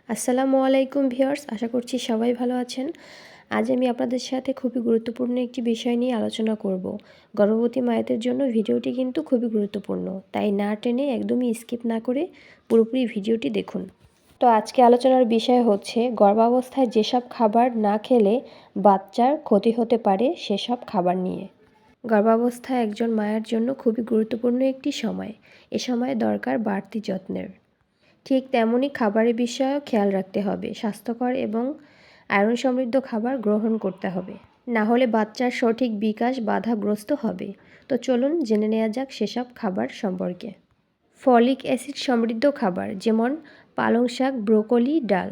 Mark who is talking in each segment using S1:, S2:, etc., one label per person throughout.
S1: আসসালামু আলাইকুম ভিউয়ার্স, আশা করছি সবাই ভালো আছেন। আজ আমি আপনাদের সাথে খুবই গুরুত্বপূর্ণ একটি বিষয় নিয়ে আলোচনা করব। গর্ভবতী মায়েদের জন্য ভিডিওটি কিন্তু খুবই গুরুত্বপূর্ণ, তাই না টেনে একদমই স্কিপ না করে পুরোপুরি ভিডিওটি দেখুন। তো আজকে আলোচনার বিষয় হচ্ছে গর্ভাবস্থায় যেসব খাবার না খেলে বাচ্চার ক্ষতি হতে পারে সেসব খাবার নিয়ে। গর্ভাবস্থা একজন মায়ের জন্য খুবই গুরুত্বপূর্ণ একটি সময়। এ সময় দরকার বাড়তি যত্নের। ঠিক তেমনই খাবারের বিষয়েও খেয়াল রাখতে হবে। স্বাস্থ্যকর এবং আয়রন সমৃদ্ধ খাবার গ্রহণ করতে হবে, না হলে বাচ্চার সঠিক বিকাশ বাধাগ্রস্ত হবে। তো চলুন জেনে নেওয়া যাক সেসব খাবার সম্পর্কে। ফলিক অ্যাসিড সমৃদ্ধ খাবার যেমন পালং শাক, ব্রোকলি, ডাল।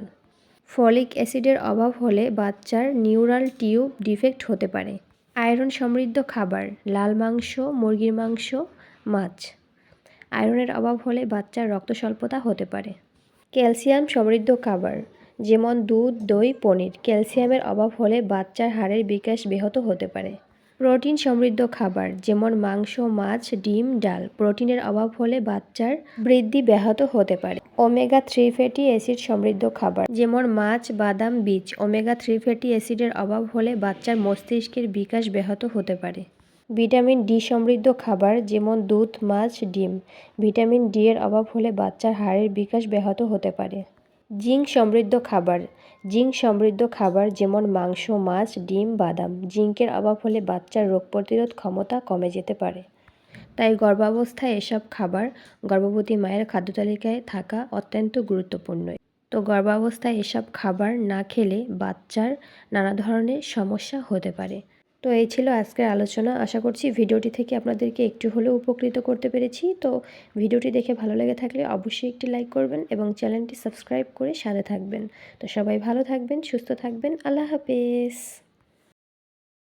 S1: ফলিক অ্যাসিডের অভাব হলে বাচ্চার নিউরাল টিউব ডিফেক্ট হতে পারে। আয়রন সমৃদ্ধ খাবার লাল মাংস, মুরগির মাংস, মাছ। আয়রনের অভাব হলে বাচ্চার রক্ত স্বল্পতা হতে পারে। ক্যালসিয়াম সমৃদ্ধ খাবার যেমন দুধ, দই, পনির। ক্যালসিয়ামের অভাব হলে বাচ্চার হাড়ের বিকাশ ব্যাহত হতে পারে। প্রোটিন সমৃদ্ধ খাবার যেমন মাংস, মাছ, ডিম, ডাল। প্রোটিনের অভাব হলে বাচ্চার বৃদ্ধি ব্যাহত হতে পারে। ওমেগা 3 ফ্যাটি অ্যাসিড সমৃদ্ধ খাবার যেমন মাছ, বাদাম, বীজ। ওমেগা 3 ফ্যাটি অ্যাসিডের অভাব হলে বাচ্চার মস্তিষ্কের বিকাশ ব্যাহত হতে পারে। ভিটামিন ডি সমৃদ্ধ খাবার যেমন দুধ, মাছ, ডিম। ভিটামিন ডি এর অভাব হলে বাচ্চার হাড়ের বিকাশ ব্যাহত হতে পারে। জিঙ্ক সমৃদ্ধ খাবার জিঙ্ক সমৃদ্ধ খাবার যেমন মাংস, মাছ, ডিম, বাদাম। জিঙ্কের অভাব হলে বাচ্চার রোগ প্রতিরোধ ক্ষমতা কমে যেতে পারে। তাই গর্ভাবস্থায় এসব খাবার গর্ভবতী মায়ের খাদ্য তালিকায় থাকা অত্যন্ত গুরুত্বপূর্ণ। তো গর্ভাবস্থায় এসব খাবার না খেলে বাচ্চার নানা ধরনের সমস্যা হতে পারে। তো এই ছিল আজকের আলোচনা। আশা করছি ভিডিওটি থেকে আপনাদেরকে একটু হলেও উপকৃত করতে পেরেছি। তো ভিডিওটি দেখে ভালো লেগে থাকলে অবশ্যই একটি লাইক করবেন এবং চ্যানেলটি সাবস্ক্রাইব করে সাথে থাকবেন। তো সবাই ভালো থাকবেন, সুস্থ থাকবেন। আল্লাহ হাফেজ।